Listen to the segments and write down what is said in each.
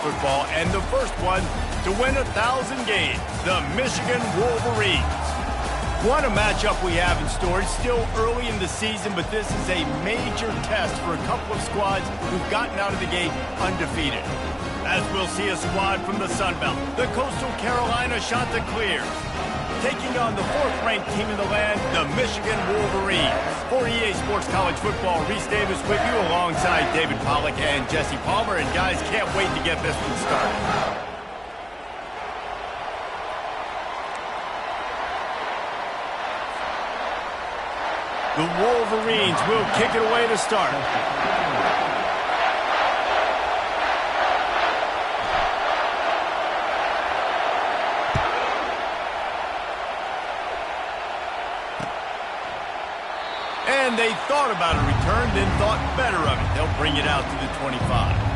football, and the first one to win 1,000 games, the Michigan Wolverines. What a matchup we have in store. It's still early in the season, but this is a major test for a couple of squads who've gotten out of the gate undefeated. As we'll see a squad from the Sun Belt, the Coastal Carolina Chanticleers, taking on the 4th-ranked team in the land, the Michigan Wolverines. For EA Sports College Football, Reese Davis with you alongside David Pollack and Jesse Palmer. And guys, can't wait to get this one started. The Wolverines will kick it away to start. And they thought about a return, then thought better of it. They'll bring it out to the 25.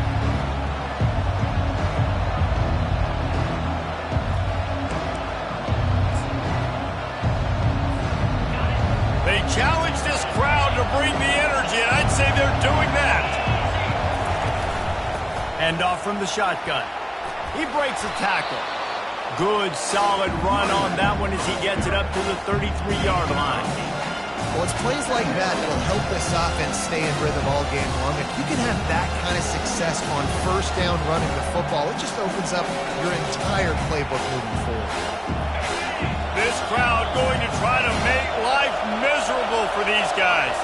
They challenge this crowd to bring the energy, and I'd say they're doing that. Hand off from the shotgun. He breaks a tackle. Good, solid run on that one as he gets it up to the 33-yard line. Well, it's plays like that that'll help this offense stay in rhythm all game long. If you can have that kind of success on first down running the football, it just opens up your entire playbook moving forward. This crowd going to try to make life miserable for these guys.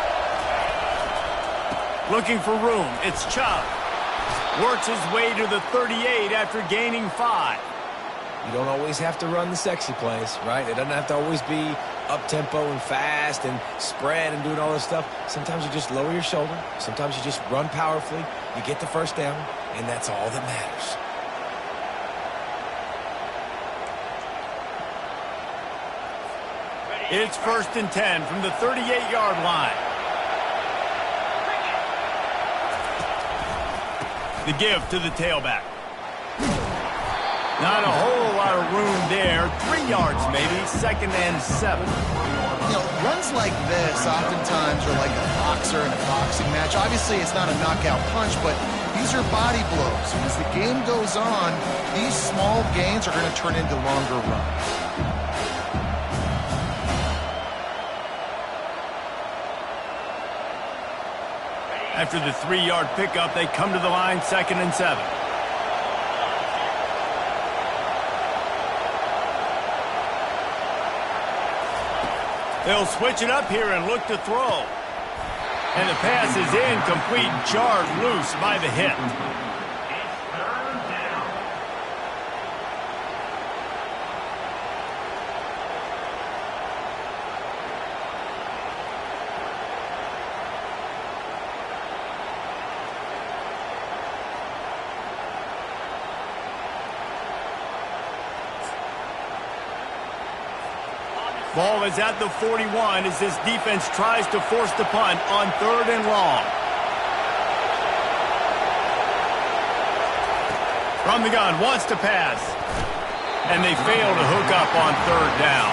Looking for room, it's Chubb. Works his way to the 38 after gaining 5. You don't always have to run the sexy plays, right? It doesn't have to always be up-tempo and fast and spread and doing all this stuff. Sometimes you just lower your shoulder. Sometimes you just run powerfully. You get the first down, and that's all that matters. It's 1st and 10 from the 38-yard line. The give to the tailback. Not a whole lot of room there. 3 yards maybe, 2nd and 7. You know, runs like this oftentimes are like a boxer in a boxing match. Obviously, it's not a knockout punch, but these are body blows. And as the game goes on, these small gains are going to turn into longer runs. After the 3-yard pickup, they come to the line, 2nd and 7. They'll switch it up here and look to throw. And the pass is incomplete, jarred loose by the hit. Ball is at the 41 as this defense tries to force the punt on 3rd and long. From the gun, wants to pass. And they fail to hook up on 3rd down.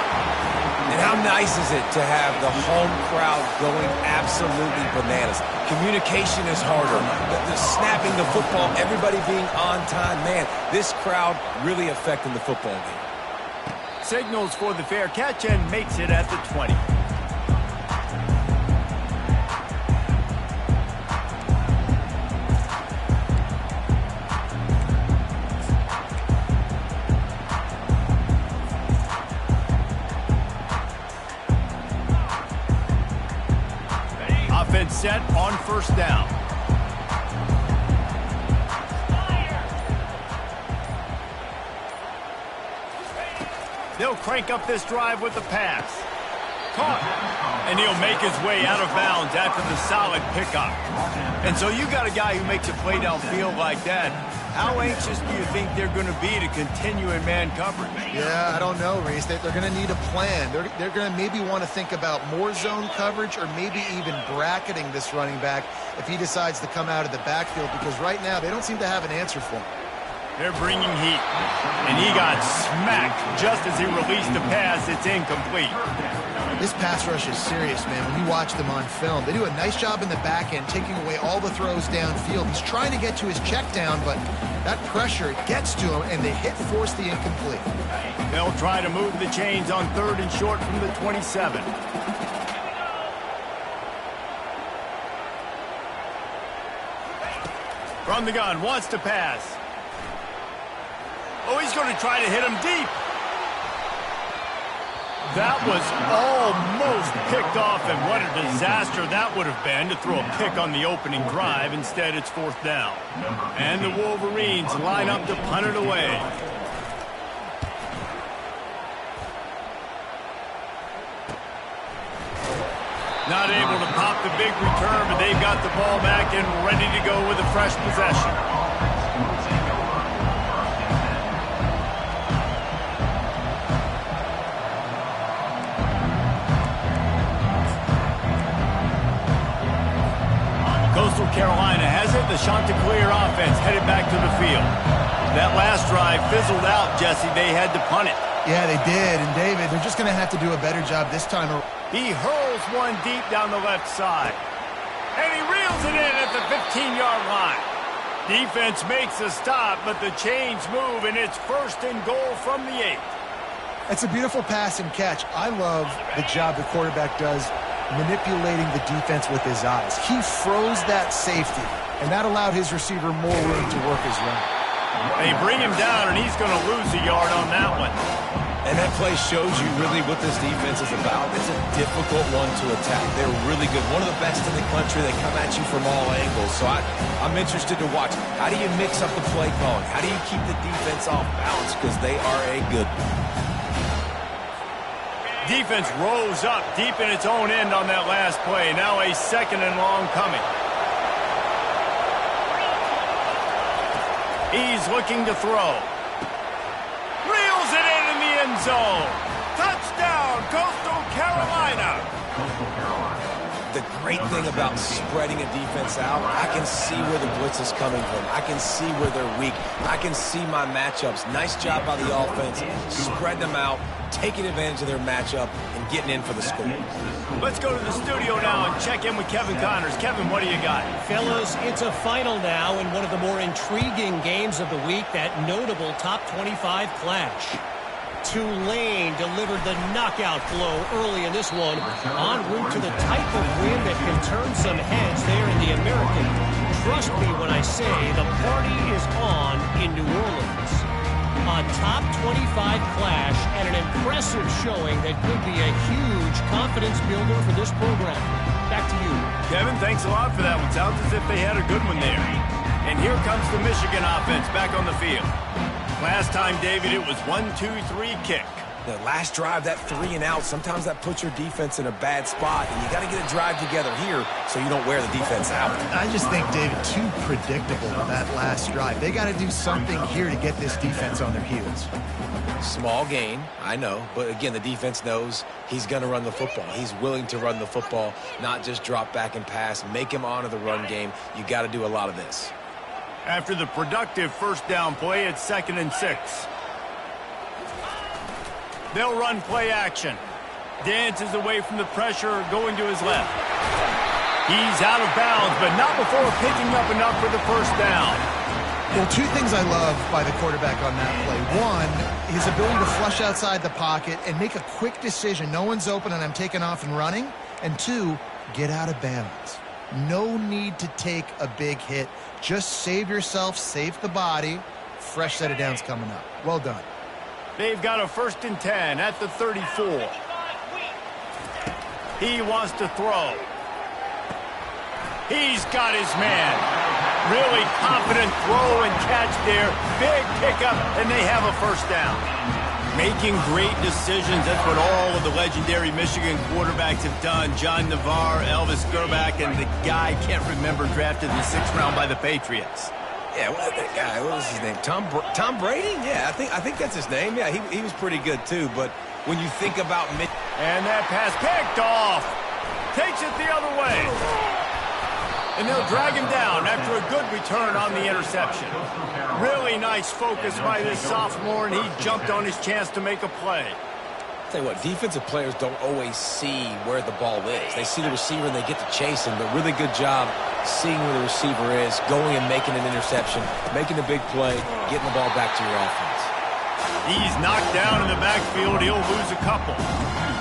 And how nice is it to have the home crowd going absolutely bananas? Communication is harder. The snapping the football, everybody being on time. Man, this crowd really affecting the football game. Signals for the fair catch and makes it at the 20. Offense set on 1st down. They'll crank up this drive with the pass. Caught. And he'll make his way out of bounds after the solid pickup. And so you got a guy who makes a play downfield like that. How anxious do you think they're going to be to continue in man coverage? Yeah, I don't know, Reese. They're going to need a plan. They're going to maybe want to think about more zone coverage or maybe even bracketing this running back if he decides to come out of the backfield, because right now they don't seem to have an answer for him. They're bringing heat. And he got smacked just as he released the pass. It's incomplete. This pass rush is serious, man. When you watch them on film, they do a nice job in the back end, taking away all the throws downfield. He's trying to get to his check down, but that pressure gets to him, and the hit forced the incomplete. They'll try to move the chains on 3rd and short from the 27. From the gun, wants to pass. Oh, he's going to try to hit him deep. That was almost picked off, and what a disaster that would have been to throw a pick on the opening drive. Instead, it's 4th down. And the Wolverines line up to punt it away. Not able to pop the big return, but they've got the ball back and ready to go with a fresh possession. Coastal Carolina has it. The Chanticleer offense headed back to the field. That last drive fizzled out, Jesse. They had to punt it. Yeah, they did. And, David, they're just going to have to do a better job this time. He hurls one deep down the left side. And he reels it in at the 15-yard line. Defense makes a stop, but the chains move, and it's 1st and goal from the 8. It's a beautiful pass and catch. I love the job the quarterback does manipulating the defense with his eyes. He froze that safety, and that allowed his receiver more room to work his route. They bring him down, and he's going to lose a yard on that one. And that play shows you really what this defense is about. It's a difficult one to attack. They're really good. One of the best in the country. They come at you from all angles. So I'm interested to watch. How do you mix up the play calling? How do you keep the defense off balance? Because they are a good one. Defense rose up deep in its own end on that last play. Now a 2nd and long coming. He's looking to throw. Reels it in the end zone. Touchdown, Coastal Carolina. The great thing about spreading a defense out, I can see where the blitz is coming from. I can see where they're weak. I can see my matchups. Nice job by the offense. Spread them out, taking advantage of their matchup, and getting in for the score. Let's go to the studio now and check in with Kevin Connors. Kevin, what do you got? Fellas, it's a final now in one of the more intriguing games of the week, that notable top 25 clash. Tulane delivered the knockout blow early in this one, en route to the type of win that can turn some heads there in the American. Trust me when I say the party is on in New Orleans. A top 25 clash and an impressive showing that could be a huge confidence builder for this program. Back to you. Kevin, thanks a lot for that one. Sounds as if they had a good one there. And here comes the Michigan offense back on the field. Last time, David, it was 1-2-3 kick. The last drive, that 3 and out, sometimes that puts your defense in a bad spot, and you got to get a drive together here so you don't wear the defense out. I just think, David, too predictable with that last drive. They got to do something here to get this defense on their heels. Small gain, I know, but again, the defense knows he's going to run the football. He's willing to run the football, not just drop back and pass, make him honor the run game. You got to do a lot of this. After the productive 1st down play, it's 2nd and 6. They'll run play action. Dances away from the pressure, going to his left. He's out of bounds, but not before picking up enough for the 1st down. Well, 2 things I love by the quarterback on that play. 1, his ability to flush outside the pocket and make a quick decision. No one's open and I'm taking off and running. And 2, get out of bounds. No need to take a big hit. Just save yourself, save the body. Fresh set of downs coming up. Well done. They've got a 1st and 10 at the 34. He wants to throw. He's got his man. Really confident throw and catch there. Big pickup, and they have a 1st down. Making great decisions. That's what all of the legendary Michigan quarterbacks have done. John Navarre, Elvis Grbac, and the guy, can't remember, drafted in the 6th round by the Patriots. Yeah, that guy, what was his name? Tom Brady? Yeah, I think that's his name. Yeah, he was pretty good too. But when you think about and that pass picked off. Takes it the other way. And they'll drag him down after a good return on the interception. Really nice focus by this sophomore, and he jumped on his chance to make a play. Tell you what, defensive players don't always see where the ball is. They see the receiver and they get to chase him, but really good job seeing where the receiver is, going and making an interception, making a big play, getting the ball back to your offense. He's knocked down in the backfield. He'll lose a couple.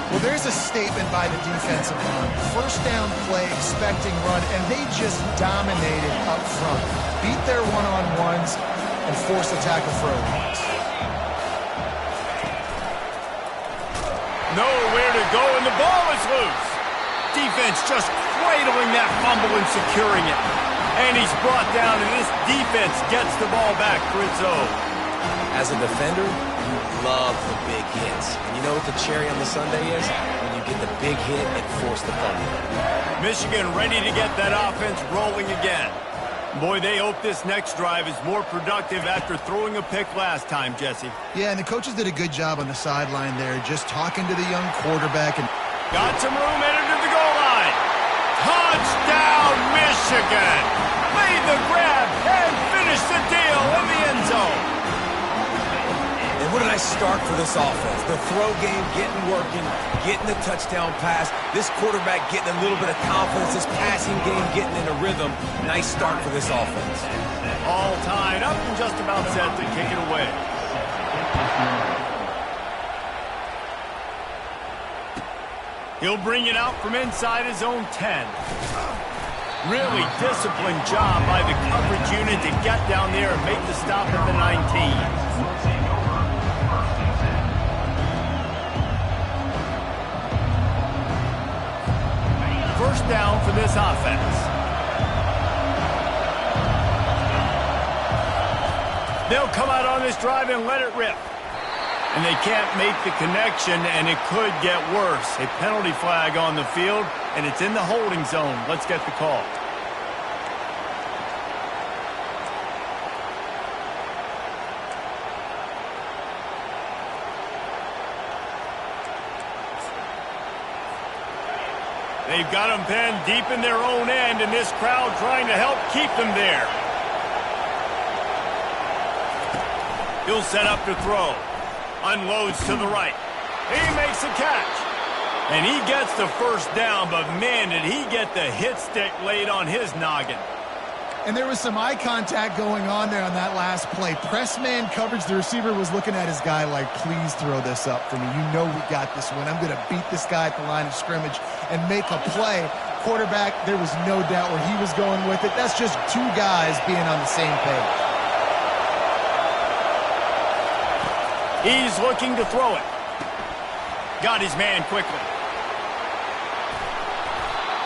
Well, there's a statement by the defensive line. First down play, expecting run, and they just dominated up front. Beat their one-on-ones and forced the tackle for a loss. Nowhere to go, and the ball is loose. Defense just cradling that fumble and securing it. And he's brought down, and this defense gets the ball back for its own. As a defender, you love the big hits. And you know what the cherry on the sundae is? When you get the big hit and force the fumble. Michigan ready to get that offense rolling again. Boy, they hope this next drive is more productive after throwing a pick last time, Jesse. Yeah, and the coaches did a good job on the sideline there, just talking to the young quarterback. And got some room, headed to the goal line. Touchdown, Michigan! Made the grab and finished the deal in the end zone. And what a nice start for this offense. The throw game getting working, getting the touchdown pass. This quarterback getting a little bit of confidence. This passing game getting in a rhythm. Nice start for this offense. All tied up and just about set to kick it away. He'll bring it out from inside his own 10. Really disciplined job by the coverage unit to get down there and make the stop at the 19. First down for this offense. They'll come out on this drive and let it rip. And they can't make the connection, and it could get worse. A penalty flag on the field, and it's in the holding zone. Let's get the call. They've got them pinned deep in their own end, and this crowd trying to help keep them there. He'll set up to throw. Unloads to the right. He makes a catch. And he gets the first down, but man, did he get the hit stick laid on his noggin. And there was some eye contact going on there on that last play. Press man coverage. The receiver was looking at his guy like, please throw this up for me. You know we got this one. I'm going to beat this guy at the line of scrimmage and make a play. Quarterback, there was no doubt where he was going with it. That's just two guys being on the same page. He's looking to throw it. Got his man quickly.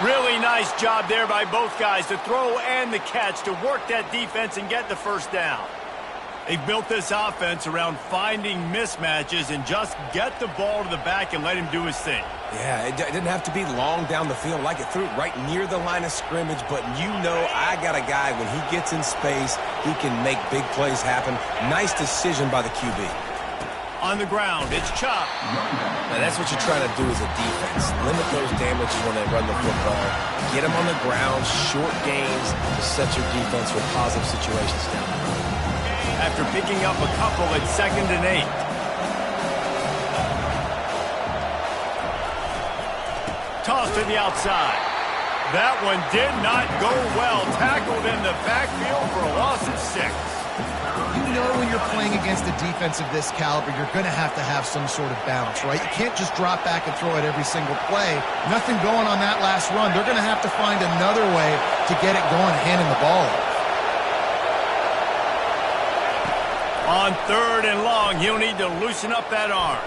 Really nice job there by both guys, the throw and the catch, to work that defense and get the first down. They built this offense around finding mismatches and just get the ball to the back and let him do his thing. Yeah, it didn't have to be long down the field. Like it threw it right near the line of scrimmage, but you know I got a guy, when he gets in space, he can make big plays happen. Nice decision by the QB. On the ground, it's Chop. Now that's what you're trying to do as a defense. Limit those damages when they run the football. Get them on the ground, short gains to set your defense with positive situations down the road. After picking up a couple at 2nd and 8. Toss to the outside. That one did not go well. Tackled in the backfield for a loss of 6. You know when you're playing against a defense of this caliber, you're going to have some sort of balance, right? You can't just drop back and throw it every single play. Nothing going on that last run. They're going to have to find another way to get it going, handing the ball off. On 3rd and long, he'll need to loosen up that arm.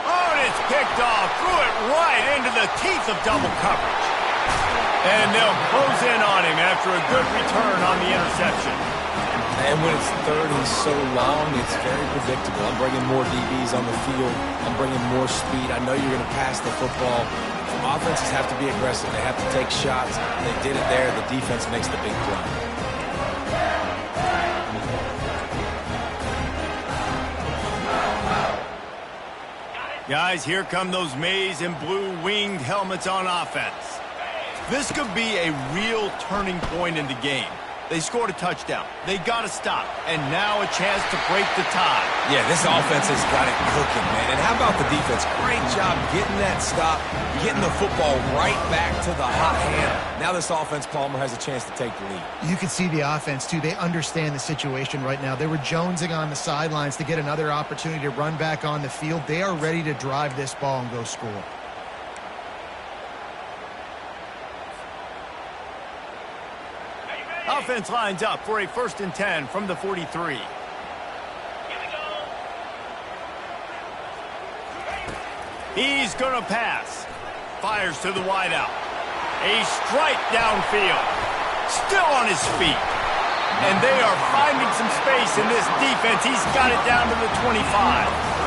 Oh, and it's picked off. Threw it right into the teeth of double coverage. And they'll close in on him after a good return on the interception. And when it's 3rd and so long, it's very predictable. I'm bringing more DBs on the field. I'm bringing more speed. I know you're going to pass the football. Offenses have to be aggressive. They have to take shots. They did it there. The defense makes the big play. Guys, here come those maize and blue winged helmets on offense. This could be a real turning point in the game. They scored a touchdown. They got to stop. And now a chance to break the tie. Yeah, this offense has got it cooking, man. And how about the defense? Great job getting that stop, getting the football right back to the hot hand. Now this offense, Palmer, has a chance to take the lead. You can see the offense, too. They understand the situation right now. They were jonesing on the sidelines to get another opportunity to run back on the field. They are ready to drive this ball and go score. Offense lines up for a 1st and 10 from the 43. He's going to pass. Fires to the wideout. A strike downfield. Still on his feet. And they are finding some space in this defense. He's got it down to the 25.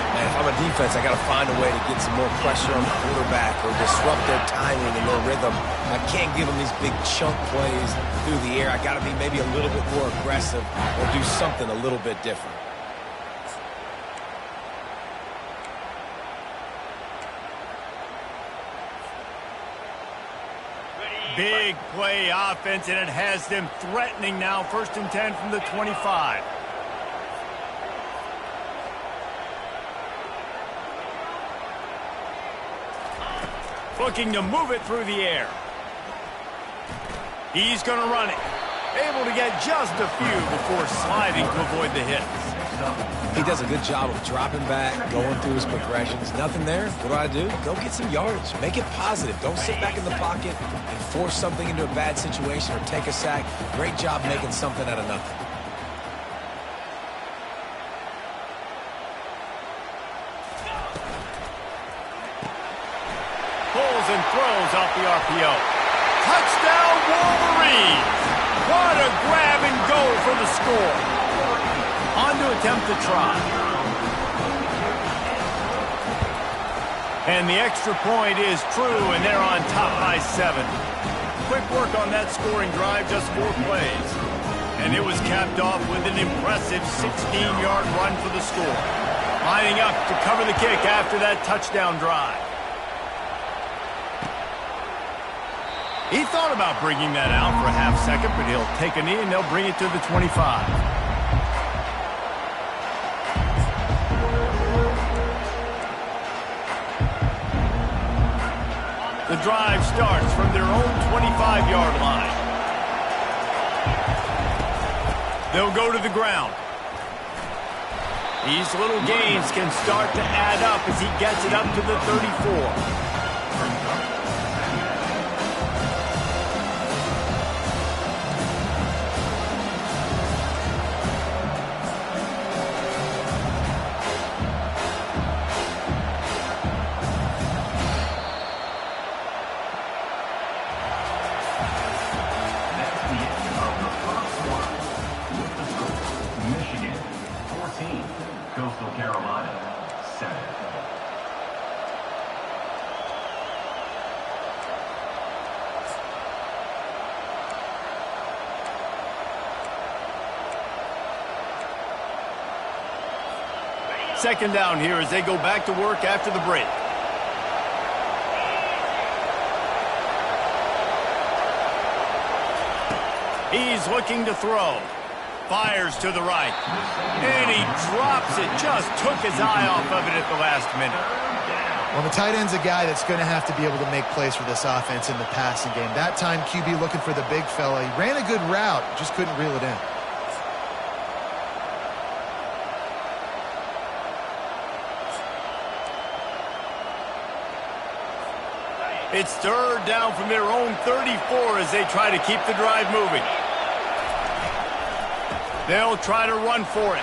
Man, if I'm a defense, I got to find a way to get some more pressure on the quarterback or disrupt their timing and their rhythm. I can't give them these big chunk plays through the air. I got to be maybe a little bit more aggressive or do something a little bit different. Big play offense, and it has them threatening now. 1st and 10 from the 25. Looking to move it through the air. He's going to run it. Able to get just a few before sliding to avoid the hits. He does a good job of dropping back, going through his progressions. Nothing there. What do? Go get some yardage. Make it positive. Don't sit back in the pocket and force something into a bad situation or take a sack. Great job making something out of nothing. Pulls and throws off the RPO. Touchdown, Wolverines! What a grab and go for the score. On to attempt to try. And the extra point is true, and they're on top by 7. Quick work on that scoring drive, just 4 plays. And it was capped off with an impressive 16-yard run for the score. Lining up to cover the kick after that touchdown drive. He thought about bringing that out for a half second, but he'll take a knee and they'll bring it to the 25. The drive starts from their own 25-yard line. They'll go to the ground. These little gains can start to add up as he gets it up to the 34. Second down here as they go back to work after the break. He's looking to throw. Fires to the right. And he drops it. Just took his eye off of it at the last minute. Well, the tight end's a guy that's going to have to be able to make plays for this offense in the passing game. That time, QB looking for the big fella. He ran a good route, just couldn't reel it in. It's third down from their own 34 as they try to keep the drive moving. They'll try to run for it.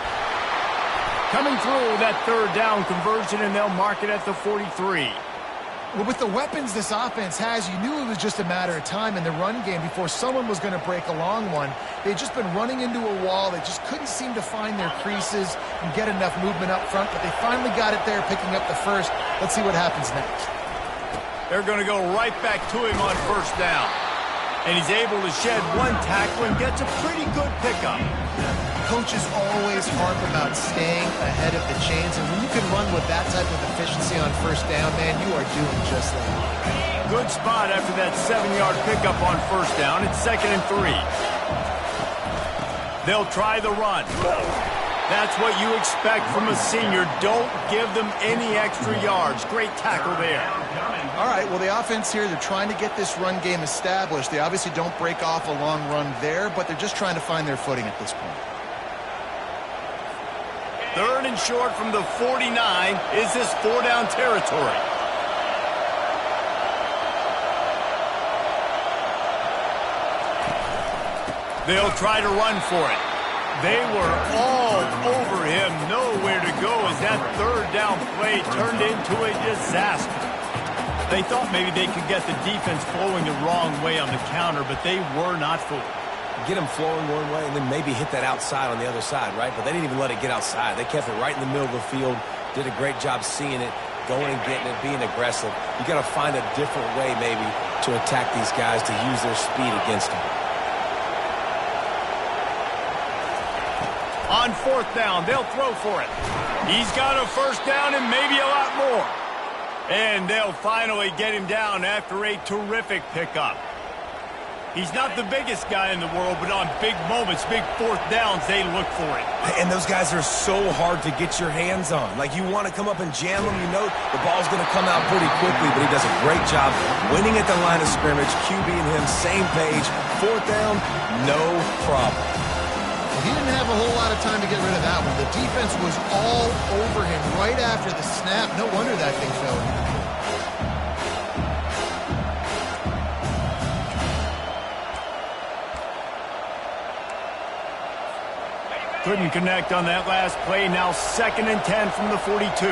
Coming through that third down conversion, and they'll mark it at the 43. Well, with the weapons this offense has, you knew it was just a matter of time in the run game before someone was going to break a long one. They'd just been running into a wall. They just couldn't seem to find their creases and get enough movement up front, but they finally got it there, picking up the first. Let's see what happens next. They're going to go right back to him on first down. And he's able to shed one tackle and gets a pretty good pickup. Coaches always harp about staying ahead of the chains, and when you can run with that type of efficiency on first down, man, you are doing just that. Good spot after that 7-yard pickup on first down. It's 2nd and 3. They'll try the run. That's what you expect from a senior. Don't give them any extra yards. Great tackle there. All right, well, the offense here, they're trying to get this run game established. They obviously don't break off a long run there, but they're just trying to find their footing at this point. 3rd and short from the 49. Is this 4-down territory? They'll try to run for it. They were all over him. Nowhere to go as that 3rd down play turned into a disaster. They thought maybe they could get the defense flowing the wrong way on the counter, but they were not fooled. Get them flowing one way and then maybe hit that outside on the other side, right? But they didn't even let it get outside. They kept it right in the middle of the field, did a great job seeing it, going and getting it, being aggressive. You got to find a different way maybe to attack these guys to use their speed against them. On 4th down, they'll throw for it. He's got a 1st down and maybe a lot more. And they'll finally get him down after a terrific pickup. He's not the biggest guy in the world, but on big moments, big 4th downs, they look for it. And those guys are so hard to get your hands on. Like, you want to come up and jam them, you know the ball's going to come out pretty quickly, but he does a great job winning at the line of scrimmage, QB and him, same page. 4th down, no problem. He didn't have a whole lot of time to get rid of that one. The defense was all over him right after the snap. No wonder that thing fell in. Couldn't connect on that last play. Now 2nd and 10 from the 42.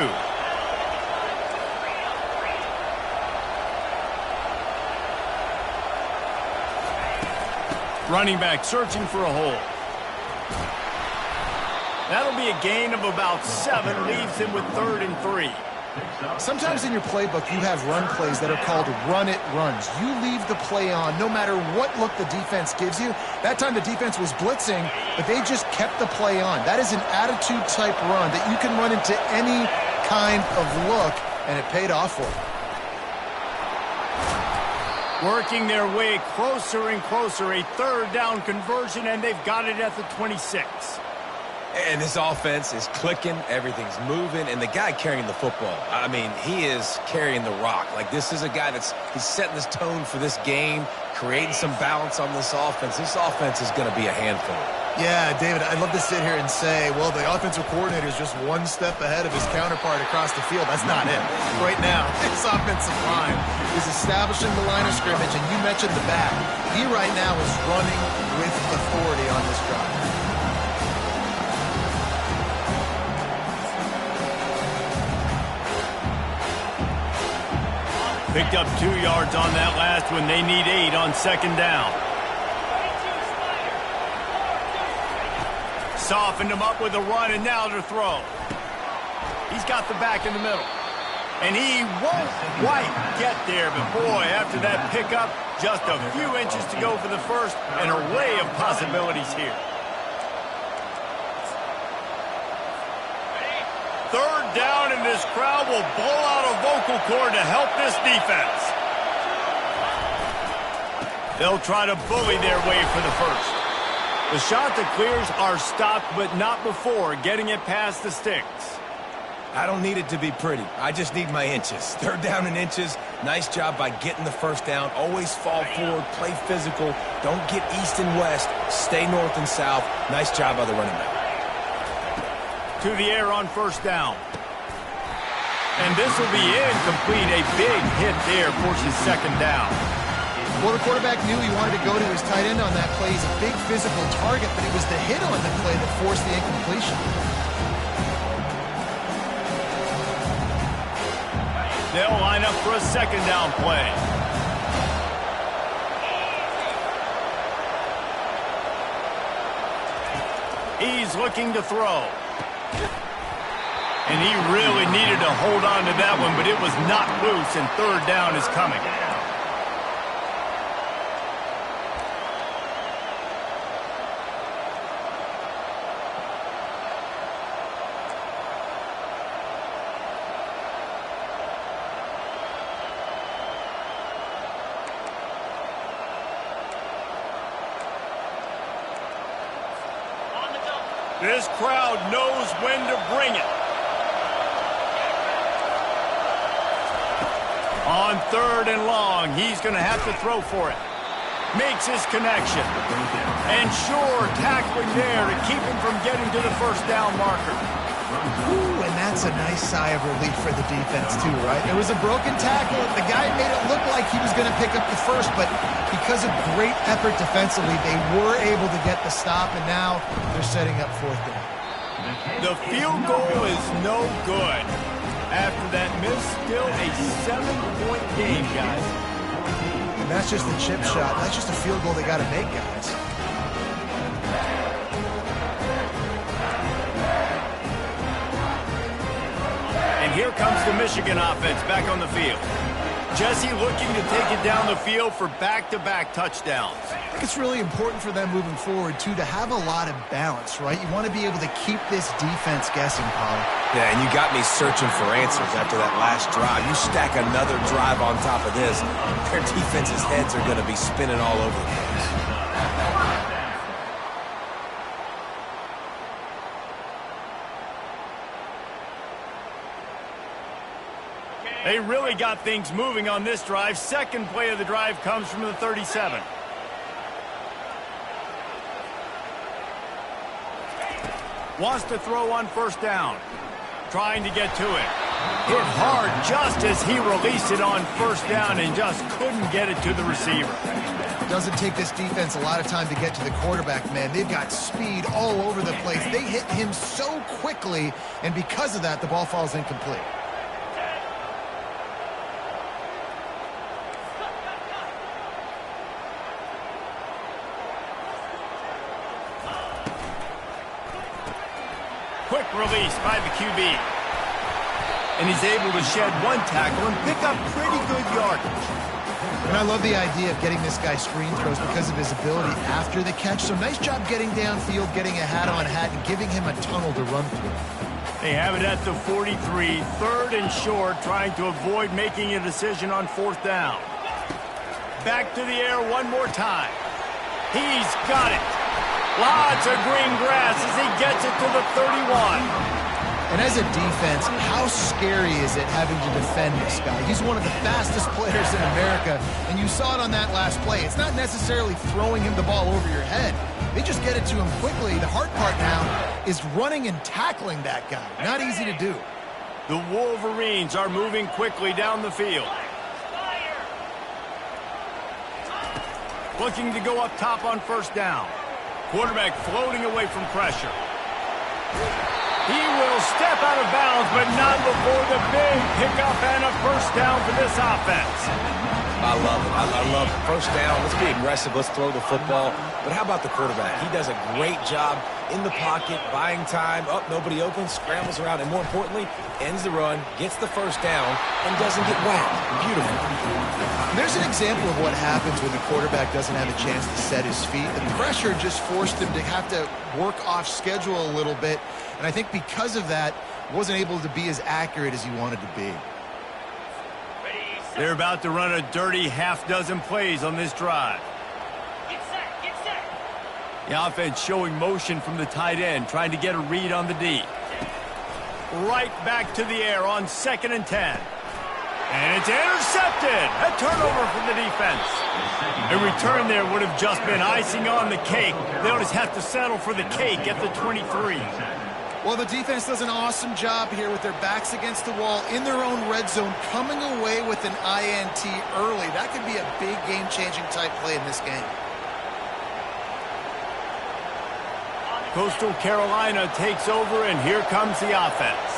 Running back searching for a hole. That'll be a gain of about 7. Leaves him with 3rd and 3. Sometimes in your playbook, you have run plays that are called run-it runs. You leave the play on no matter what look the defense gives you. That time the defense was blitzing, but they just kept the play on. That is an attitude-type run that you can run into any kind of look, and it paid off for them. Working their way closer and closer. A 3rd down conversion, and they've got it at the 26. And this offense is clicking, everything's moving, and the guy carrying the football, I mean, he is carrying the rock. Like, this is a guy he's setting this tone for this game, creating some balance on this offense. This offense is going to be a handful. Yeah, David, I'd love to sit here and say, well, the offensive coordinator is just one step ahead of his counterpart across the field. That's not it. Right now, this offensive line is establishing the line of scrimmage, and you mentioned the back. He right now is running with authority on this drive. Picked up 2 yards on that last one. They need 8 on 2nd down. Softened him up with a run, and now to throw. He's got the back in the middle. And he won't quite get there, but boy, after that pickup, just a few inches to go for the first. An array of possibilities here. 3rd down, and this crowd will blow out a vocal cord to help this defense. They'll try to bully their way for the first. The shot that clears are stopped, but not before getting it past the sticks. I don't need it to be pretty. I just need my inches. 3rd down in inches. Nice job by getting the 1st down. Always fall forward, play physical. Don't get east and west. Stay north and south. Nice job by the running back. To the air on 1st down. And this will be incomplete. A big hit there forces 2nd down. Well, the quarterback knew he wanted to go to his tight end on that play. He's a big physical target, but it was the hit on the play that forced the incompletion. They'll line up for a 2nd down play. He's looking to throw. And he really needed to hold on to that one, but it was not loose, and 3rd down is coming. This crowd knows when to bring it. On 3rd and long, he's going to have to throw for it. Makes his connection. And sure, tackling there to keep him from getting to the first down marker. Ooh, and that's a nice sigh of relief for the defense too, right? There was a broken tackle. The guy made it look like he was going to pick up the first, but because of great effort defensively, they were able to get the stop, and now they're setting up 4th down. The field goal is no good. After that miss, still a 7-point game, guys. And that's just the chip shot. That's just a field goal they got to make, guys. And here comes the Michigan offense back on the field. Jesse looking to take it down the field for back-to-back touchdowns. I think it's really important for them moving forward, too, to have a lot of balance, right? You want to be able to keep this defense guessing, Paul. Yeah, and you got me searching for answers after that last drive. You stack another drive on top of this, their defense's heads are going to be spinning all over the place. They really got things moving on this drive. Second play of the drive comes from the 37. Wants to throw on 1st down. Trying to get to it. Hit hard just as he released it on 1st down and just couldn't get it to the receiver. Doesn't take this defense a lot of time to get to the quarterback, man. They've got speed all over the place. They hit him so quickly, and because of that, the ball falls incomplete. Quick release by the QB. And he's able to shed 1 tackle and pick up pretty good yardage. And I love the idea of getting this guy screen throws because of his ability after the catch. So nice job getting downfield, getting a hat-on-hat, and giving him a tunnel to run through. They have it at the 43, 3rd and short, trying to avoid making a decision on 4th down. Back to the air one more time. He's got it. Lots of green grass as he gets it to the 31. And as a defense, how scary is it having to defend this guy? He's one of the fastest players in America, and you saw it on that last play. It's not necessarily throwing him the ball over your head. They just get it to him quickly. The hard part now is running and tackling that guy. Not easy to do. The Wolverines are moving quickly down the field. Looking to go up top on 1st down. Quarterback floating away from pressure. He will step out of bounds, but not before the big pickup and a 1st down for this offense. I love it. I love it. 1st down, let's be aggressive, let's throw the football. But how about the quarterback? He does a great job in the pocket, buying time. Oh, nobody open, scrambles around, and more importantly, ends the run, gets the 1st down, and doesn't get whacked. Beautiful. There's an example of what happens when the quarterback doesn't have a chance to set his feet. The pressure just forced him to have to work off schedule a little bit, and I think because of that, wasn't able to be as accurate as he wanted to be. They're about to run a dirty half-dozen plays on this drive. Get set. The offense showing motion from the tight end, trying to get a read on the D. Right back to the air on 2nd and 10. And it's intercepted. A turnover from the defense. A return there would have just been icing on the cake. They'll just have to settle for the cake at the 23. Well, the defense does an awesome job here with their backs against the wall in their own red zone, coming away with an INT early. That could be a big game-changing type play in this game. Coastal Carolina takes over, and here comes the offense.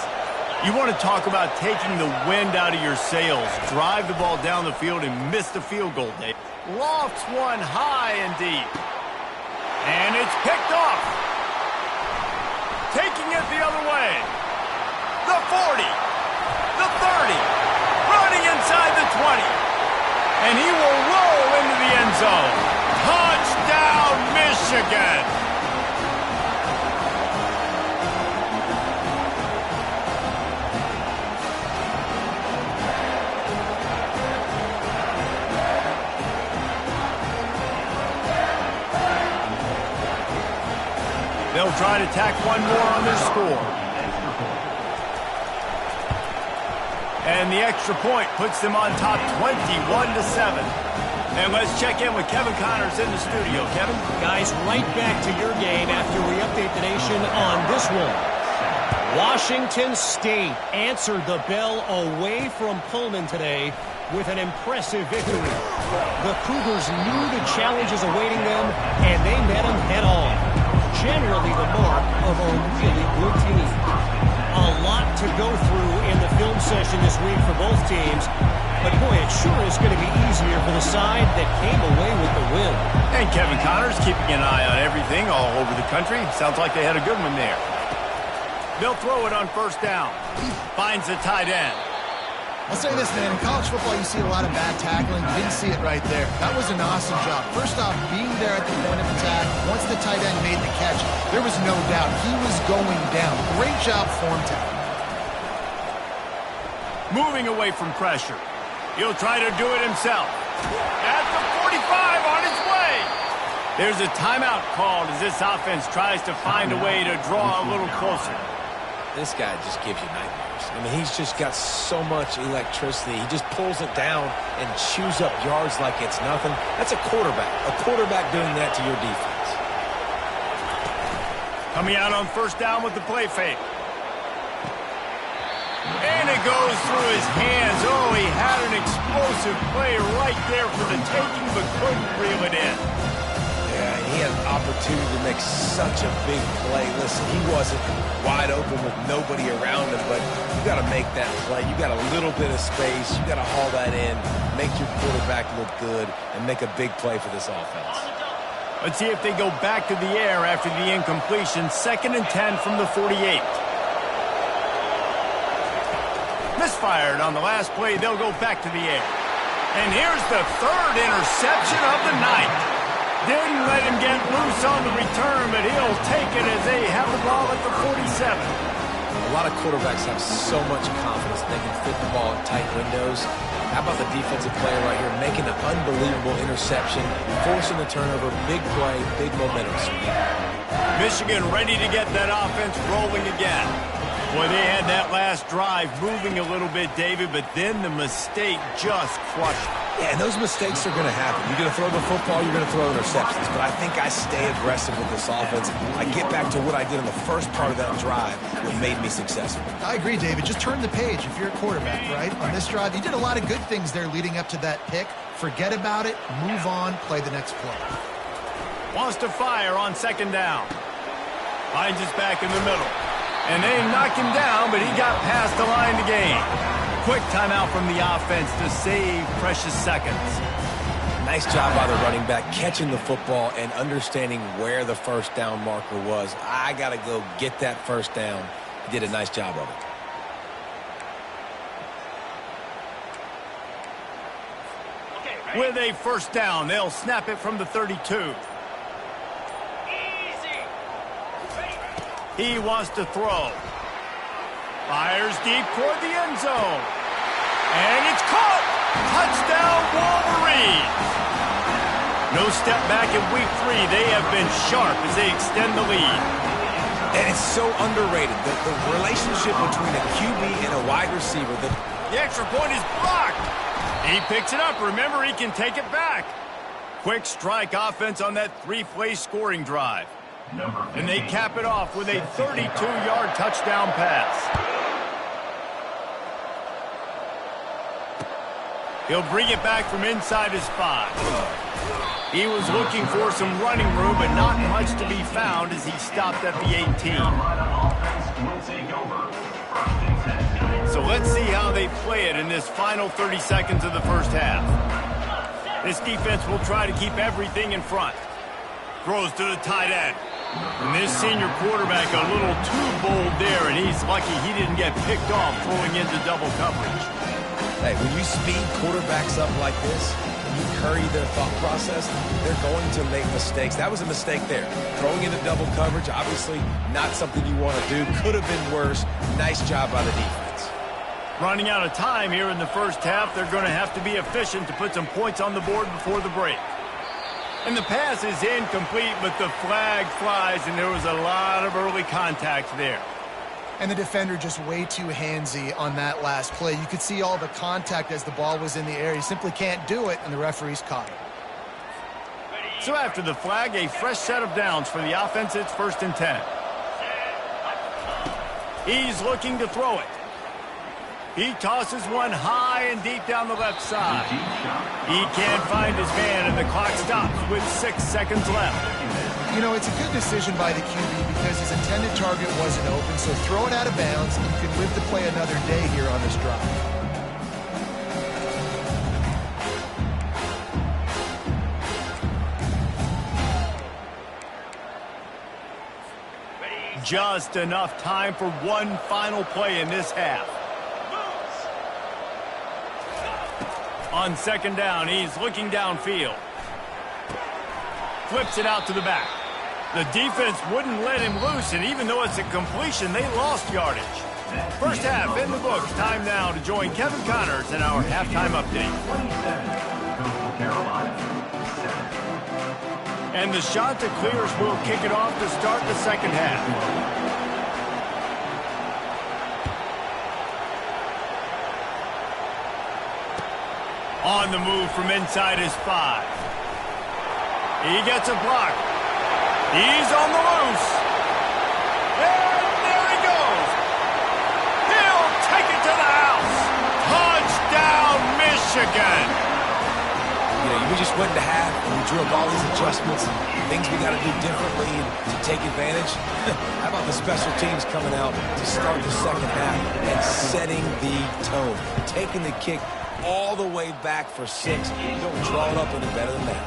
You want to talk about taking the wind out of your sails. Drive the ball down the field and miss the field goal, Dave. Lofts one high and deep. And it's picked off. Taking it the other way. The 40. The 30. Running inside the 20. And he will roll into the end zone. Touchdown, Michigan. They'll They'll try to tack one more on their score. And the extra point puts them on top 21-7. And let's check in with Kevin Connors in the studio. Kevin? Guys, right back to your game after we update the nation on this one. Washington State answered the bell away from Pullman today with an impressive victory. The Cougars knew the challenges awaiting them, and they met them head-on. Generally the mark of a really good team. A lot to go through in the film session this week for both teams, but boy, it sure is going to be easier for the side that came away with the win. And Kevin Connors keeping an eye on everything all over the country. Sounds like they had a good one there. They'll throw it on first down. Finds the tight end. I'll say this, man. In college football, you see a lot of bad tackling. You didn't see it right there. That was an awesome job. First off, being there at the point of attack, once the tight end made the catch, there was no doubt he was going down. Great job form tackling. Moving away from pressure. He'll try to do it himself. At the 45 on its way. There's a timeout called as this offense tries to find a way to draw a little closer. This guy just gives you nightmares. I mean, he's just got so much electricity. He just pulls it down and chews up yards like it's nothing. That's a quarterback. A quarterback doing that to your defense. Coming out on first down with the play fake. And it goes through his hands. Oh, he had an explosive play right there for the taking, but couldn't reel it in. Yeah, he had an opportunity to make such a big play. Listen, he wasn't wide open with nobody around him, but you got to make that play. You got a little bit of space. You got to haul that in, make your quarterback look good, and make a big play for this offense. Let's see if they go back to the air after the incompletion. 2nd and 10 from the 48. Misfired on the last play. They'll go back to the air. And here's the 3rd interception of the night. Didn't let him get loose on the return, but he'll take it as they have the ball at the 47. A lot of quarterbacks have so much confidence they can fit the ball in tight windows. How about the defensive player right here making an unbelievable interception, forcing the turnover, big play, big momentum swing. Michigan ready to get that offense rolling again. Boy, they had that last drive moving a little bit, David, but then the mistake just crushed them. Yeah, and those mistakes are going to happen. You're going to throw the football, you're going to throw interceptions. But I think I stay aggressive with this offense. I get back to what I did in the first part of that drive that made me successful. I agree, David. Just turn the page if you're a quarterback, right? On this drive, you did a lot of good things there leading up to that pick. Forget about it, move on, play the next play. Wants to fire on 2nd down. Finds his back in the middle. And they knocked him down, but he got past the line to gain. Quick timeout from the offense to save precious seconds. Nice job by the running back, catching the football and understanding where the first down marker was. I got to go get that first down. He did a nice job of it. With a first down, they'll snap it from the 32. He wants to throw. Fires deep toward the end zone. And it's caught! Touchdown, Wolverines! No step back in week 3. They have been sharp as they extend the lead. And it's so underrated, the relationship between a QB and a wide receiver. The extra point is blocked. He picks it up. Remember, he can take it back. Quick strike offense on that 3-play scoring drive. And they cap it off with a 32-yard touchdown pass. He'll bring it back from inside his 5. He was looking for some running room, but not much to be found as he stopped at the 18. So let's see how they play it in this final 30 seconds of the first half. This defense will try to keep everything in front. Throws to the tight end. And this senior quarterback a little too bold there, and he's lucky he didn't get picked off throwing into double coverage. Hey, when you speed quarterbacks up like this, and you curry their thought process, they're going to make mistakes. That was a mistake there. Throwing into double coverage, obviously not something you want to do. Could have been worse. Nice job by the defense. Running out of time here in the first half, they're going to have to be efficient to put some points on the board before the break. And the pass is incomplete, but the flag flies, and there was a lot of early contact there. And the defender just way too handsy on that last play. You could see all the contact as the ball was in the air. He simply can't do it, and the referee's caught it. So after the flag, a fresh set of downs for the offense. It's 1st and 10. He's looking to throw it. He tosses one high and deep down the left side. He can't find his man, and the clock stops with 6 seconds left. You know, it's a good decision by the QB because his intended target wasn't open, so throw it out of bounds, and you can live to play another day here on this drive. Just enough time for one final play in this half. On 2nd down, he's looking downfield. Flips it out to the back. The defense wouldn't let him loose, and even though it's a completion, they lost yardage. First half in the books. Time now to join Kevin Connors in our halftime update. And the Chanticleers will kick it off to start the second half. On the move from inside his 5. He gets a block. He's on the loose. And there he goes. He'll take it to the house. Touchdown, Michigan. You know, we just went to half and we drew up all these adjustments and things we got to do differently to take advantage. How about the special teams coming out to start the second half and setting the tone, taking the kick all the way back for 6. You don't draw it up any better than that.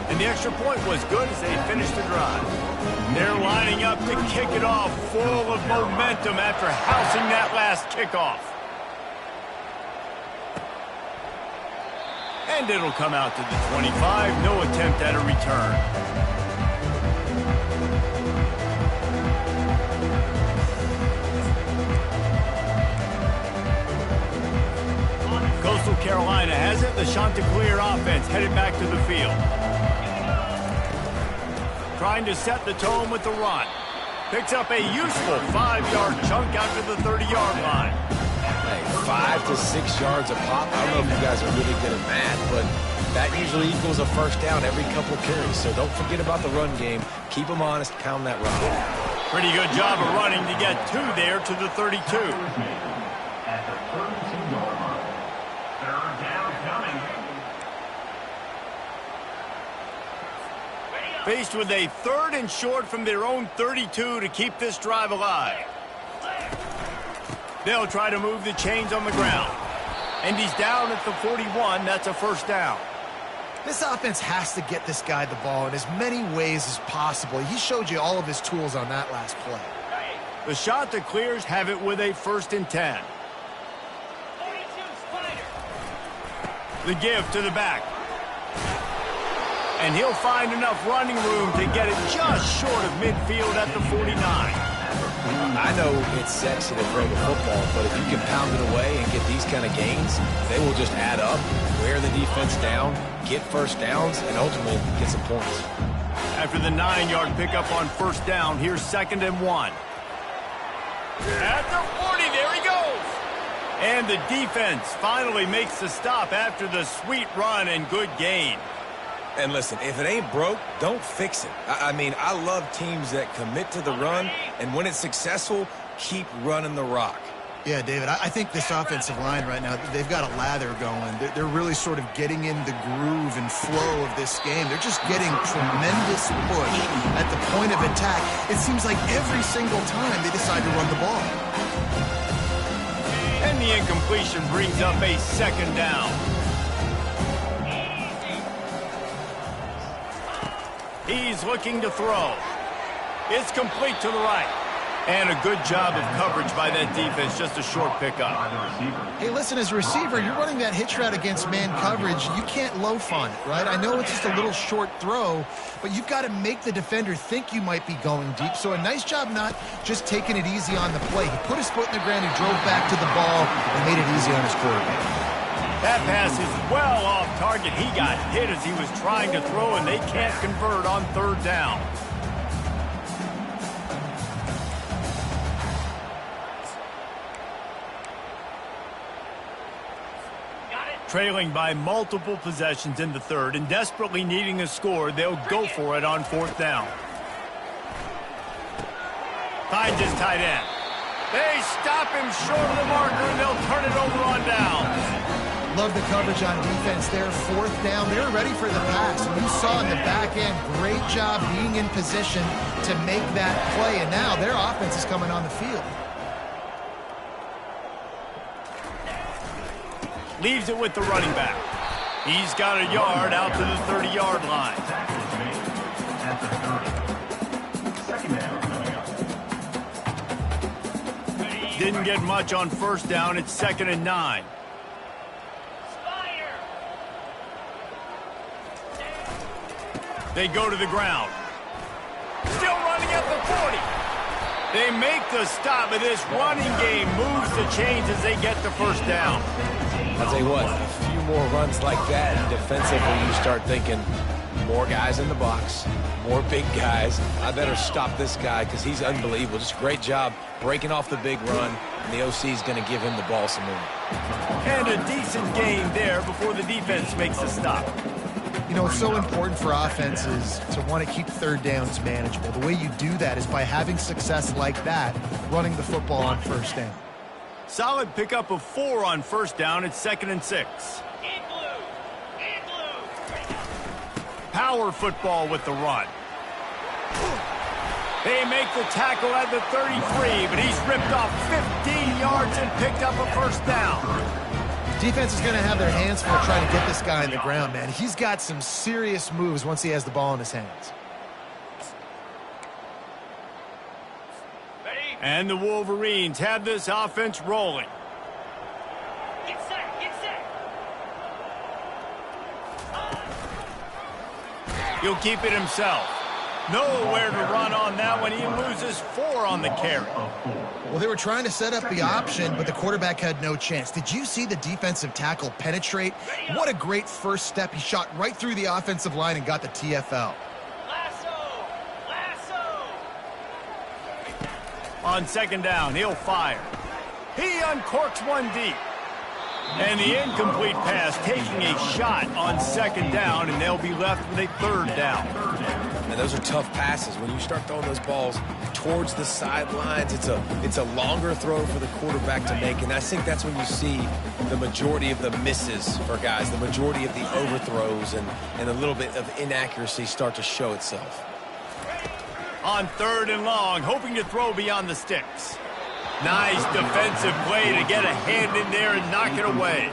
And the extra point was good as they finished the drive. They're lining up to kick it off full of momentum after housing that last kickoff. And it'll come out to the 25. No attempt at a return. Coastal Carolina has it. The Chanticleer offense headed back to the field. Trying to set the tone with the run. Picks up a useful 5-yard chunk out to the 30-yard line. Hey, 5 to 6 yards a pop. I don't know if you guys are really good at math, but that usually equals a first down every couple carries. So don't forget about the run game. Keep them honest. Pound that rock. Pretty good job of running to get 2 there to the 32. At the 32-yard line. 3rd down coming. Faced with a 3rd and short from their own 32 to keep this drive alive. They'll try to move the chains on the ground. And he's down at the 41. That's a first down. This offense has to get this guy the ball in as many ways as possible. He showed you all of his tools on that last play. The Chanticleers have it with a 1st and 10. 42 Spider. The give to the back. And he'll find enough running room to get it just short of midfield at the 49. I know it's sexy to throw the football, but if you can pound it away and get these kind of gains, they will just add up, wear the defense down, get first downs, and ultimately get some points. After the 9-yard pickup on 1st down, here's 2nd and 1. At the 40, there he goes. And the defense finally makes the stop after the sweet run and good gain. And listen, if it ain't broke, don't fix it. I mean, I love teams that commit to the run, and when it's successful, keep running the rock. Yeah, David, I think this offensive line right now, they've got a lather going. They're really sort of getting in the groove and flow of this game. They're just getting tremendous push at the point of attack. It seems like every single time they decide to run the ball. And the incompletion brings up a 2nd down. He's looking to throw. It's complete to the right. And a good job of coverage by that defense, just a short pickup. Hey, listen, as a receiver, you're running that hitch route against man coverage. You can't loaf on it, right? I know it's just a little short throw, but you've got to make the defender think you might be going deep. So a nice job not just taking it easy on the play. He put his foot in the ground, he drove back to the ball, and made it easy on his quarterback. That pass is well off target. He got hit as he was trying to throw, and they can't convert on third down. Trailing by multiple possessions in the third and desperately needing a score, they'll go for it on fourth down. Finds his tight end. They stop him short of the marker, and they'll turn it over on downs. Love the coverage on defense there. Fourth down, they were ready for the pass. And you saw in the back end, great job being in position to make that play. And now their offense is coming on the field. Leaves it with the running back. He's got a yard out to the 30-yard line. At the 30. Second down coming up. Didn't get much on first down. It's 2nd and 9. They go to the ground. Still running at the 40. They make the stop, but this running game moves the chains as they get the first down. I'll tell you what, a few more runs like that, and defensively you start thinking, more guys in the box, more big guys. I better stop this guy because he's unbelievable. Just a great job breaking off the big run, and the OC is going to give him the ball some more. And a decent gain there before the defense makes a stop. You know, it's so important for offenses to want to keep third downs manageable. The way you do that is by having success like that, running the football on first down. Solid pickup of 4 on first down. It's 2nd and 6. Power football with the run. They make the tackle at the 33, but he's ripped off 15 yards and picked up a first down. Defense is going to have their hands full trying to get this guy in the ground, man. He's got some serious moves once he has the ball in his hands. And the Wolverines have this offense rolling. Get set, get set. He'll keep it himself. Nowhere to run on that one. He loses 4 on the carry. Well, they were trying to set up the option, but the quarterback had no chance. Did you see the defensive tackle penetrate? What a great first step. He shot right through the offensive line and got the TFL. On 2nd down, he'll fire. He uncorks one deep. And the incomplete pass taking a shot on 2nd down, and they'll be left with a 3rd down. And those are tough passes. When you start throwing those balls towards the sidelines, it's a longer throw for the quarterback to make, and I think that's when you see the majority of the misses for guys, the majority of the overthrows and a little bit of inaccuracy start to show itself. On 3rd and long, hoping to throw beyond the sticks. Nice defensive play to get a hand in there and knock it away.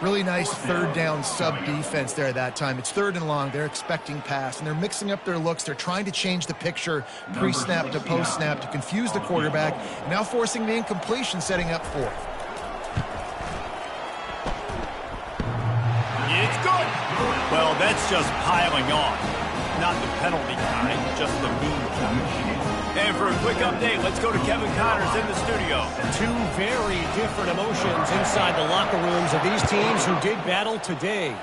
Really nice 3rd down sub-defense there that time. It's 3rd and long. They're expecting pass, and they're mixing up their looks. They're trying to change the picture pre-snap to post-snap to confuse the quarterback, and now forcing the incompletion, setting up 4th. It's good. Well, that's just piling on. Not the penalty kind, just the mean kind. And for a quick update, let's go to Kevin Connors in the studio. 2 very different emotions inside the locker rooms of these teams who did battle today.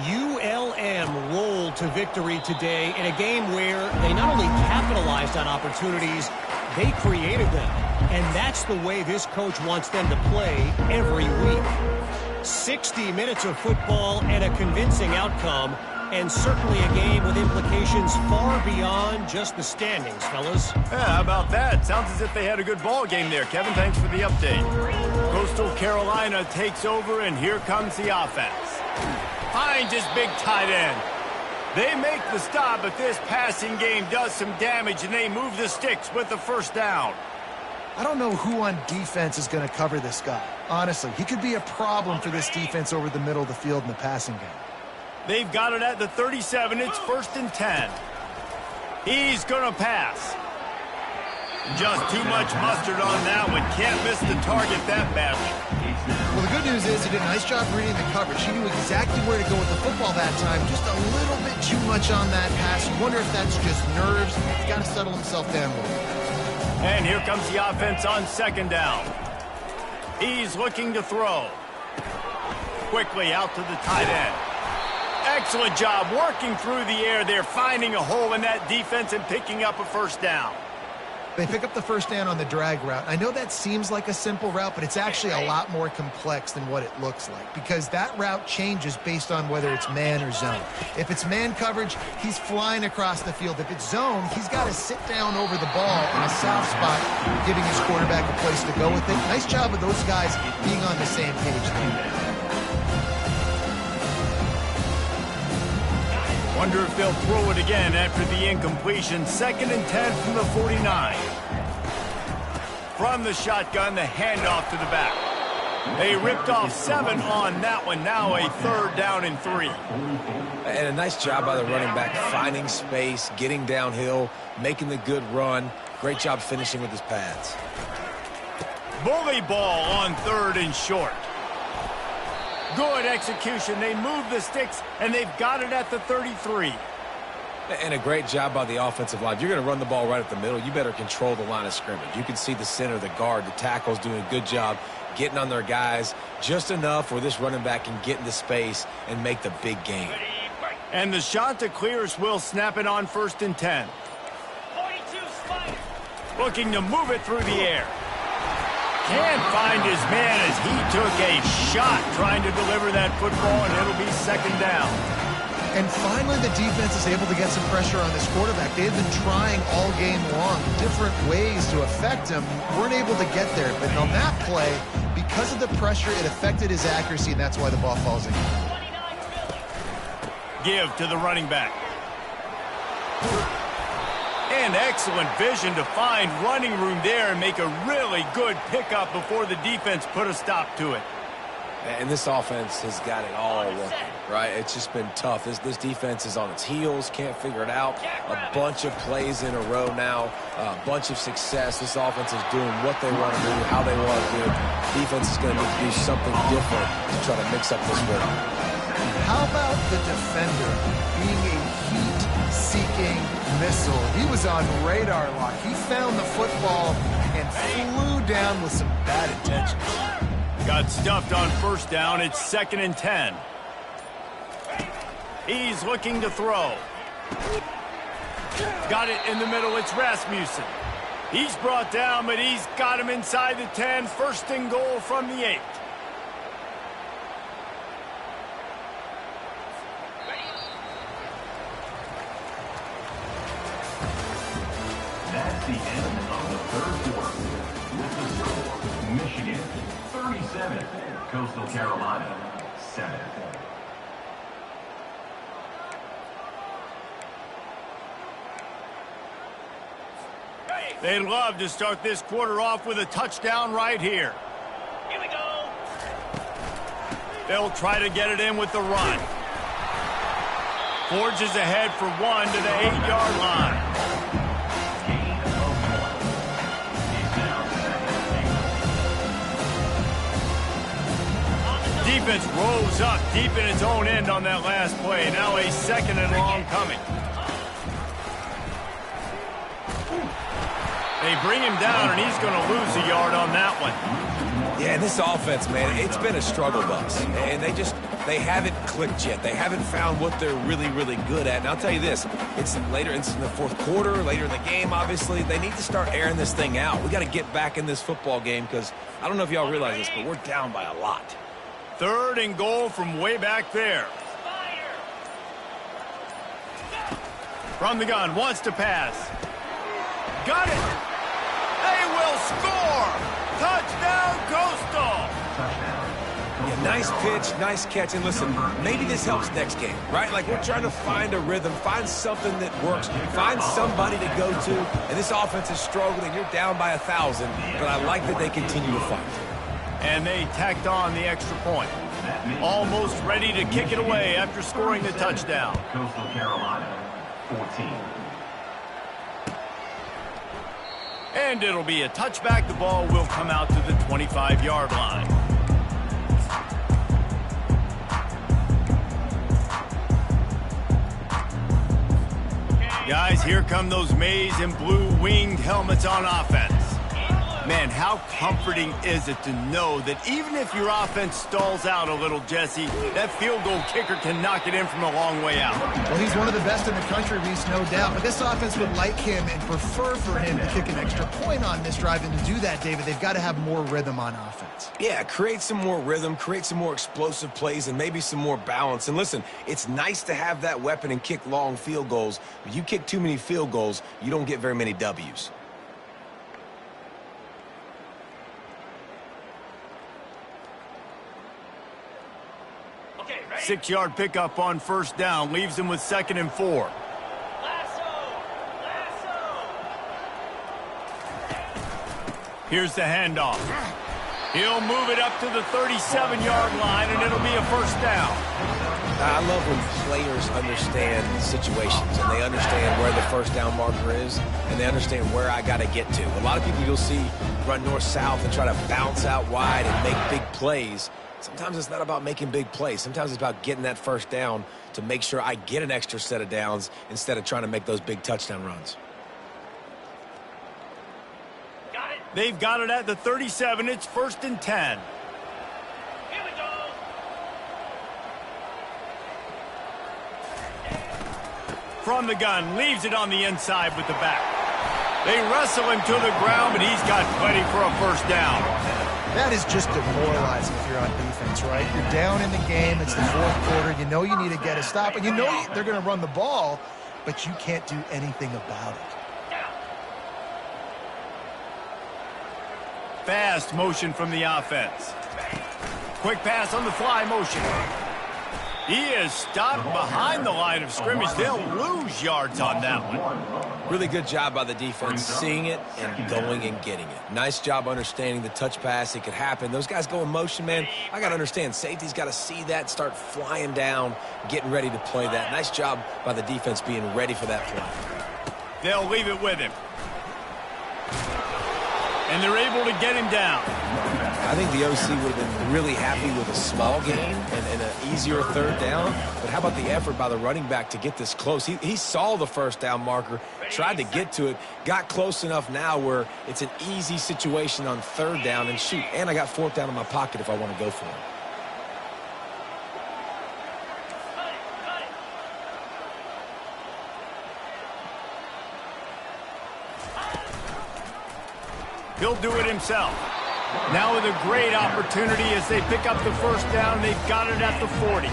ULM rolled to victory today in a game where they not only capitalized on opportunities, they created them. And that's the way this coach wants them to play every week. 60 minutes of football and a convincing outcome. And certainly a game with implications far beyond just the standings, fellas. Yeah, how about that? Sounds as if they had a good ball game there. Kevin, thanks for the update. Coastal Carolina takes over, and here comes the offense. Finds his big tight end. They make the stop, but this passing game does some damage, and they move the sticks with the first down. I don't know who on defense is going to cover this guy. Honestly, he could be a problem for this defense over the middle of the field in the passing game. They've got it at the 37. It's 1st and 10. He's going to pass. Just too much mustard on that one. Can't miss the target that badly. Well, the good news is he did a nice job reading the coverage. He knew exactly where to go with the football that time. Just a little bit too much on that pass. You wonder if that's just nerves. He's got to settle himself down a little bit. And here comes the offense on 2nd down. He's looking to throw. quickly out to the tight end. Excellent job working through the air there, finding a hole in that defense and picking up a first down. They pick up the first down on the drag route. I know that seems like a simple route, but it's actually a lot more complex than what it looks like because that route changes based on whether it's man or zone. If it's man coverage, he's flying across the field. If it's zone, he's got to sit down over the ball in a soft spot, giving his quarterback a place to go with it. Nice job of those guys being on the same page there. Wonder if they'll throw it again after the incompletion. 2nd and 10 from the 49. From the shotgun, the handoff to the back. They ripped off 7 on that one. Now a 3rd down and 3. And a nice job by the running back, finding space, getting downhill, making the good run. Great job finishing with his pads. Bully ball on 3rd and short. Good execution. They move the sticks, and they've got it at the 33. And a great job by the offensive line. You're going to run the ball right at the middle. You better control the line of scrimmage. You can see the center, the guard, the tackles doing a good job getting on their guys just enough where this running back can get into space and make the big game. And the shot to clear is Will snap it on 1st and 10. 42 Spider. Looking to move it through the air. Can't find his man as he took a shot trying to deliver that football, and it'll be 2nd down. And finally, the defense is able to get some pressure on this quarterback. They've been trying all game long, different ways to affect him. Weren't able to get there, but on that play, because of the pressure, it affected his accuracy, and that's why the ball falls in. Give to the running back. And excellent vision to find running room there and make a really good pickup before the defense put a stop to it. And this offense has got it all working, right? It's just been tough. This defense is on its heels, can't figure it out. A bunch of plays in a row now, a bunch of success. This offense is doing what they want to do, how they want to do it. Defense is going to need to do something different to try to mix up this rhythm. How about the defender being a heat-seeking missile? He was on radar lock. He found the football and flew down with some bad intentions. Got stuffed on 1st down. It's 2nd and 10. He's looking to throw. Got it in the middle. It's Rasmussen. He's brought down, but he's got him inside the 10. 1st and goal from the 8. That's the end of the 3rd quarter. With the score, Michigan 37, Coastal Carolina 7. They'd love to start this quarter off with a touchdown right here. Here we go. They'll try to get it in with the run. Forges ahead for 1 to the 8-yard line. Defense rolls up deep in its own end on that last play. Now a 2nd and long coming. They bring him down, and he's going to lose a yard on that one. Yeah, this offense, man, it's been a struggle bus. And they haven't clicked yet. They haven't found what they're really, really good at. And I'll tell you this, it's in the 4th quarter, later in the game, obviously. They need to start airing this thing out. We got to get back in this football game because I don't know if y'all realize this, but we're down by a lot. 3rd and goal from way back there. From the gun, wants to pass. Got it! They will score! Touchdown, Coastal! Yeah, nice pitch, nice catch. And listen, maybe this helps next game, right? Like we're trying to find a rhythm, find something that works, find somebody to go to. And this offense is struggling. You're down by 1,000, but I like that they continue to fight. And they tacked on the extra point. Almost ready to kick it away after scoring the touchdown. Coastal Carolina 14. And it'll be a touchback. The ball will come out to the 25-yard line. Guys, here come those maize and blue winged helmets on offense. Man, how comforting is it to know that even if your offense stalls out a little, Jesse, that field goal kicker can knock it in from a long way out. Well, he's one of the best in the country, Reese, no doubt. But this offense would like him and prefer for him to kick an extra point on this drive. And to do that, David, they've got to have more rhythm on offense. Yeah, create some more rhythm, create some more explosive plays, and maybe some more balance. And listen, it's nice to have that weapon and kick long field goals. But you kick too many field goals, you don't get very many W's. 6-yard pickup on first down, leaves him with 2nd and 4. Here's the handoff. He'll move it up to the 37-yard line, and it'll be a first down. I love when players understand situations, and they understand where the first down marker is, and they understand where I got to get to. A lot of people you'll see run north-south and try to bounce out wide and make big plays. Sometimes it's not about making big plays. Sometimes it's about getting that first down to make sure I get an extra set of downs instead of trying to make those big touchdown runs. They've got it at the 37. It's 1st and 10. Here we go. From the gun, leaves it on the inside with the back. They wrestle him to the ground, but he's got plenty for a first down. That is just demoralizing if you're on defense, right? You're down in the game. It's the 4th quarter. You know you need to get a stop, and you know they're going to run the ball, but you can't do anything about it. Fast motion from the offense. Quick pass on the fly motion. He is stopped behind the line of scrimmage. They'll lose yards on that one. Really good job by the defense, seeing it and going and getting it. Nice job understanding the touch pass. It could happen. Those guys go in motion, man. I got to understand. Safety's got to see that, start flying down, getting ready to play that. Nice job by the defense being ready for that play. They'll leave it with him. And they're able to get him down. I think the OC would have been really happy with a small gain and an easier 3rd down. But how about the effort by the running back to get this close? He saw the first down marker, tried to get to it, got close enough now where it's an easy situation on 3rd down. And shoot, and I got 4th down in my pocket if I want to go for it. He'll do it himself. Now with a great opportunity as they pick up the first down. They've got it at the 40.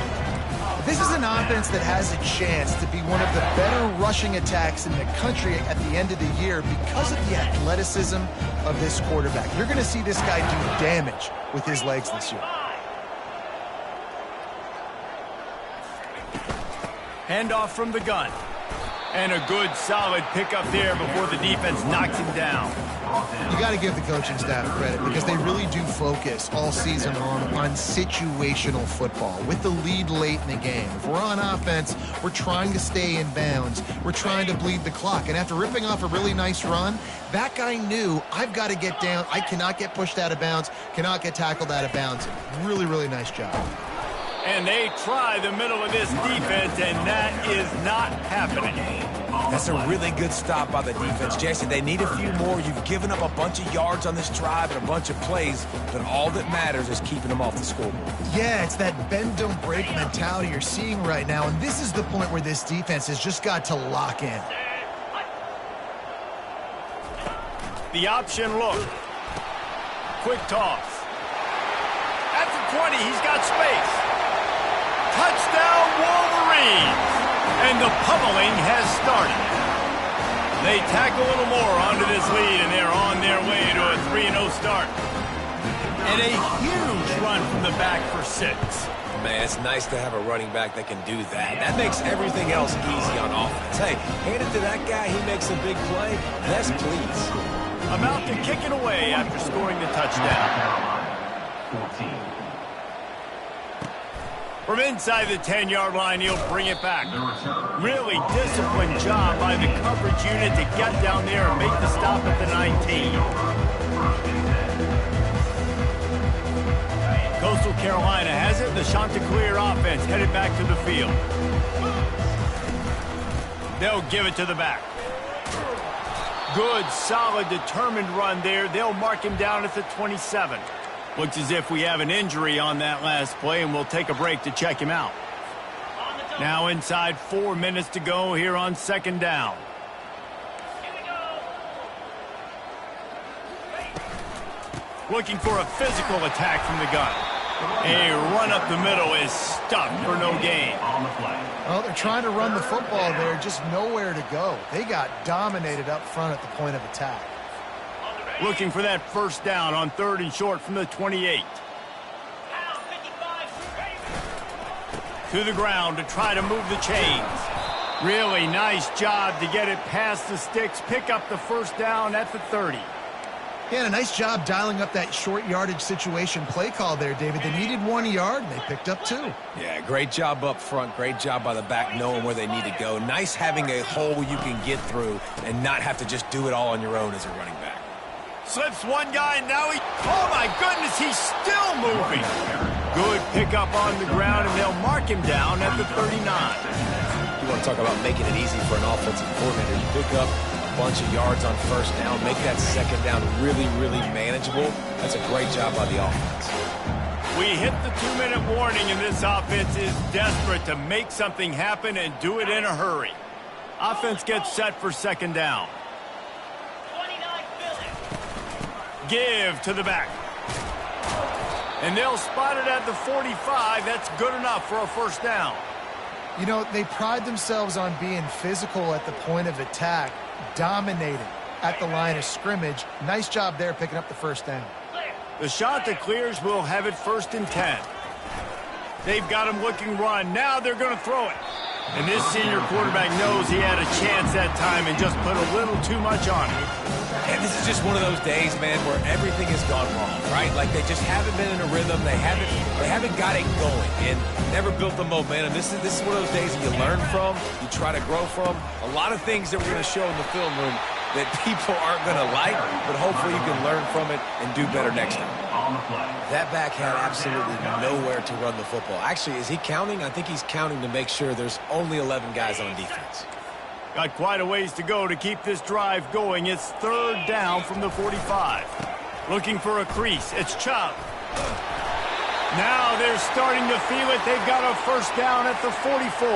This is an offense that has a chance to be one of the better rushing attacks in the country at the end of the year because of the athleticism of this quarterback. You're going to see this guy do damage with his legs this year. Handoff from the gun. And a good, solid pickup there before the defense knocks him down. You got to give the coaching staff credit because they really do focus all season long on situational football with the lead late in the game. If we're on offense, we're trying to stay in bounds. We're trying to bleed the clock. And after ripping off a really nice run, that guy knew, I've got to get down. I cannot get pushed out of bounds, cannot get tackled out of bounds. Really, really nice job. And they try the middle of this defense, and that is not happening. That's a really good stop by the defense, Jason. They need a few more. You've given up a bunch of yards on this drive and a bunch of plays, but all that matters is keeping them off the scoreboard. Yeah, it's that bend, don't break mentality you're seeing right now, and this is the point where this defense has just got to lock in. The option look. Quick toss. At the 20, he's got space. Touchdown, Wolverines! And the pummeling has started. They tack a little more onto this lead, and they're on their way to a 3-0 start. And a huge run from the back for 6. Man, it's nice to have a running back that can do that. That makes everything else easy on offense. Hey, hand it to that guy. He makes a big play. Yes, please. About to kick it away after scoring the touchdown. 14. From inside the 10-yard line, he'll bring it back. Really disciplined job by the coverage unit to get down there and make the stop at the 19. Coastal Carolina has it. The Chanticleer offense headed back to the field. They'll give it to the back. Good, solid, determined run there. They'll mark him down at the 27. Looks as if we have an injury on that last play, and we'll take a break to check him out. Now inside 4 minutes to go here on second down. Looking for a physical attack from the gun. A run up the middle is stuffed for no gain. Well, they're trying to run the football there, just nowhere to go. They got dominated up front at the point of attack. Looking for that first down on 3rd and short from the 28. To the ground to try to move the chains. Really nice job to get it past the sticks, pick up the first down at the 30. Yeah, and a nice job dialing up that short yardage situation play call there, David. They needed 1 yard, and they picked up 2. Yeah, great job up front. Great job by the back knowing where they need to go. Nice having a hole you can get through and not have to just do it all on your own as a running back. Slips one guy, and now oh my goodness, he's still moving. Good pickup on the ground, and they'll mark him down at the 39. You want to talk about making it easy for an offensive coordinator. You pick up a bunch of yards on first down, make that second down really, really manageable. That's a great job by the offense. We hit the 2-minute warning, and this offense is desperate to make something happen and do it in a hurry. Offense gets set for second down. Give to the back. And they'll spot it at the 45. That's good enough for a first down. You know, they pride themselves on being physical at the point of attack, dominating at the line of scrimmage. Nice job there picking up the first down. The shot that clears will have it 1st and 10. They've got him looking run. Now they're going to throw it. And this senior quarterback knows he had a chance that time and just put a little too much on it. And this is just one of those days, man, where everything has gone wrong, right? Like they just haven't been in a rhythm. They haven't got it going and never built the momentum. This is one of those days that you learn from, you try to grow from. A lot of things that we're going to show in the film room that people aren't going to like, but hopefully you can learn from it and do better next time. That back had absolutely nowhere to run the football. Actually, is he counting? I think he's counting to make sure there's only 11 guys on defense. Got quite a ways to go to keep this drive going. It's 3rd down from the 45. Looking for a crease. It's Chubb. Now they're starting to feel it. They've got a first down at the 44.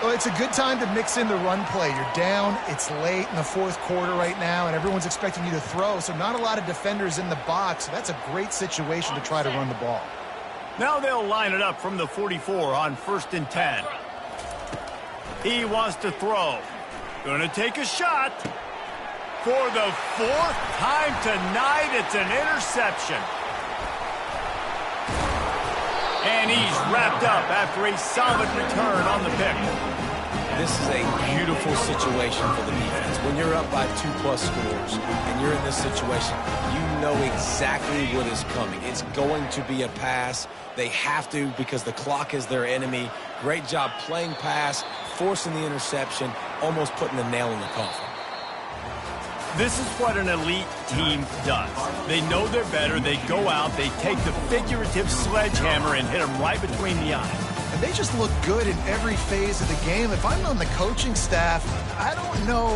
Well, it's a good time to mix in the run play. You're down. It's late in the 4th quarter right now, and everyone's expecting you to throw, so not a lot of defenders in the box. So that's a great situation to try to run the ball. Now they'll line it up from the 44 on 1st and 10. He wants to throw. Going to take a shot. For the 4th time tonight, it's an interception. And he's wrapped up after a solid return on the pick. This is a beautiful situation for the defense. When you're up by 2+ scores and you're in this situation, you know exactly what is coming. It's going to be a pass. They have to because the clock is their enemy. Great job playing pass, forcing the interception, almost putting the nail in the coffin. This is what an elite team does. They know they're better. They go out, they take the figurative sledgehammer and hit them right between the eyes. And they just look good in every phase of the game. If I'm on the coaching staff, I don't know